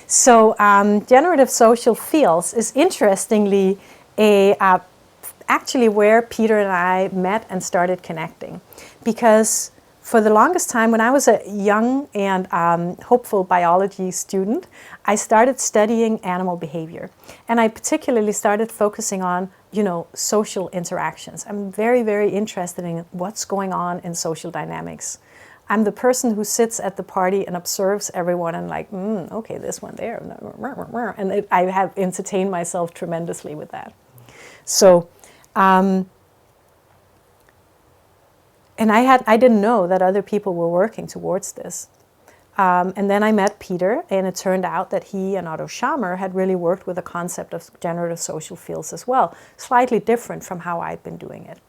So generative social fields is interestingly actually where Peter and I met and started connecting. Because for the longest time, when I was a young and hopeful biology student, I started studying animal behavior. And I particularly started focusing on, social interactions. I'm very, very interested in what's going on in social dynamics. I'm the person who sits at the party and observes everyone and okay, this one there. And I have entertained myself tremendously with that. So, and I didn't know that other people were working towards this. And then I met Peter, and it turned out that he and Otto Schammer had really worked with the concept of generative social fields as well, slightly different from how I'd been doing it.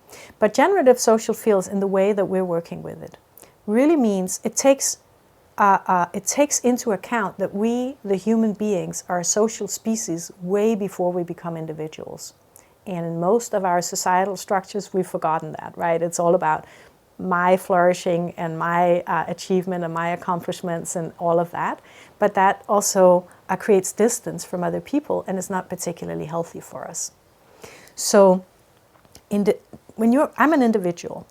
But generative social fields, in the way that we're working with it, really means it takes into account that we, the human beings, are a social species way before we become individuals. And in most of our societal structures, we've forgotten that, right? It's all about my flourishing and my achievement and my accomplishments and all of that. But that also creates distance from other people and is not particularly healthy for us. So I'm an individual,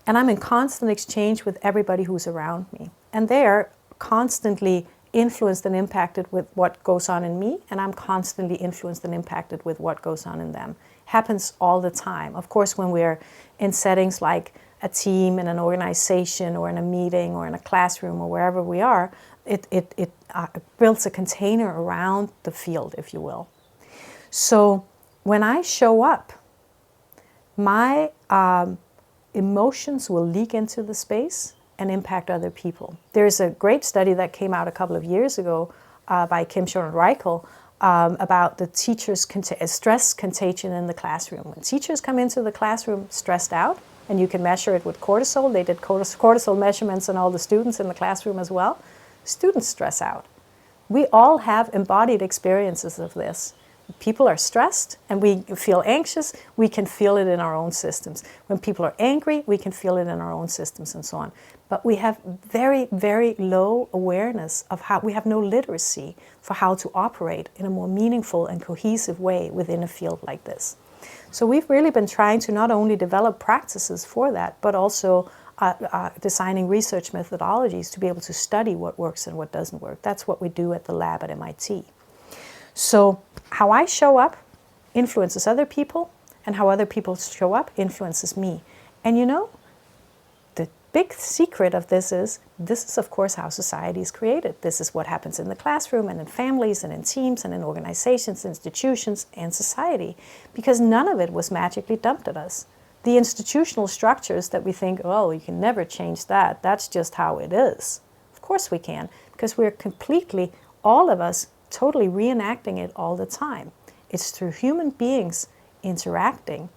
and I'm in constant exchange with everybody who's around me. And they're constantly influenced and impacted with what goes on in me, and I'm constantly influenced and impacted with what goes on in them. Happens all the time. Of course, when we're in settings like a team, in an organization, or in a meeting, or in a classroom, or wherever we are, it builds a container around the field, if you will. So when I show up, my emotions will leak into the space and impact other people. There's a great study that came out a couple of years ago by Kim Schoen-Reichel about the teachers' stress contagion in the classroom. When teachers come into the classroom stressed out, and you can measure it with cortisol. They did cortisol measurements on all the students in the classroom as well. Students stress out. We all have embodied experiences of this. People are stressed and we feel anxious, we can feel it in our own systems. When people are angry, we can feel it in our own systems and so on. But we have very, very low awareness of how, we have no literacy for how to operate in a more meaningful and cohesive way within a field like this. So we've really been trying to not only develop practices for that, but also designing research methodologies to be able to study what works and what doesn't work. That's what we do at the lab at MIT. So how I show up influences other people, and how other people show up influences me. And the big secret of this is of course how society is created. This is what happens in the classroom and in families and in teams and in organizations, institutions, and society, because none of it was magically dumped at us. The institutional structures that we think, oh, you can never change that, that's just how it is. Of course we can, because we're completely, all of us, totally reenacting it all the time. It's through human beings interacting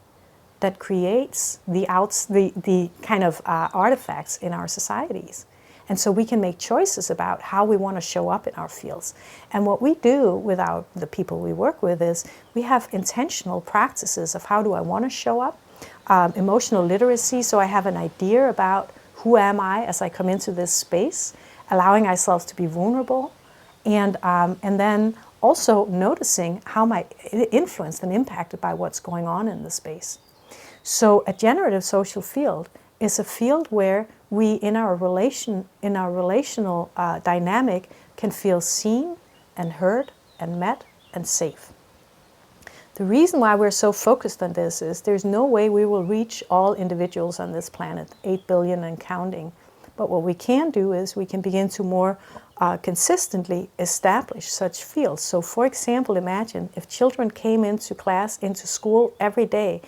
that creates the kind of artifacts in our societies. And so we can make choices about how we want to show up in our fields. And what we do with the people we work with is we have intentional practices of how do I want to show up, emotional literacy, so I have an idea about who am I as I come into this space, allowing ourselves to be vulnerable, and then also noticing how am I influenced and impacted by what's going on in the space. So a generative social field is a field where we, in our relational dynamic, can feel seen and heard and met and safe. The reason why we're so focused on this is there's no way we will reach all individuals on this planet, 8 billion and counting. But what we can do is we can begin to more consistently establish such fields. So for example, imagine if children came into school every day,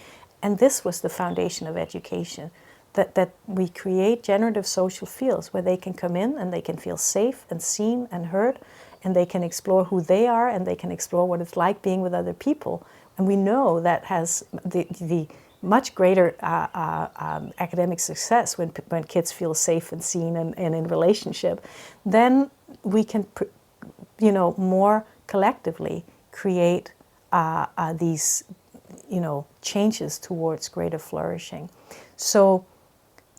and this was the foundation of education, that we create generative social fields where they can come in and they can feel safe and seen and heard, and they can explore who they are, and they can explore what it's like being with other people. And we know that has the much greater academic success when kids feel safe and seen and in relationship. Then we can, more collectively create these, changes towards greater flourishing. So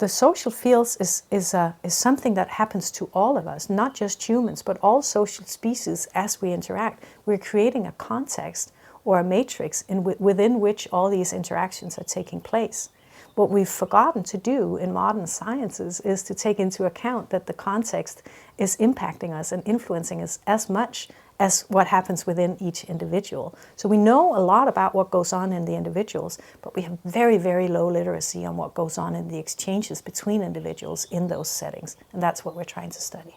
the social fields is something that happens to all of us, not just humans, but all social species as we interact. We're creating a context or a matrix within which all these interactions are taking place. What we've forgotten to do in modern sciences is to take into account that the context is impacting us and influencing us as much as what happens within each individual. So we know a lot about what goes on in the individuals, but we have very, very low literacy on what goes on in the exchanges between individuals in those settings. And that's what we're trying to study.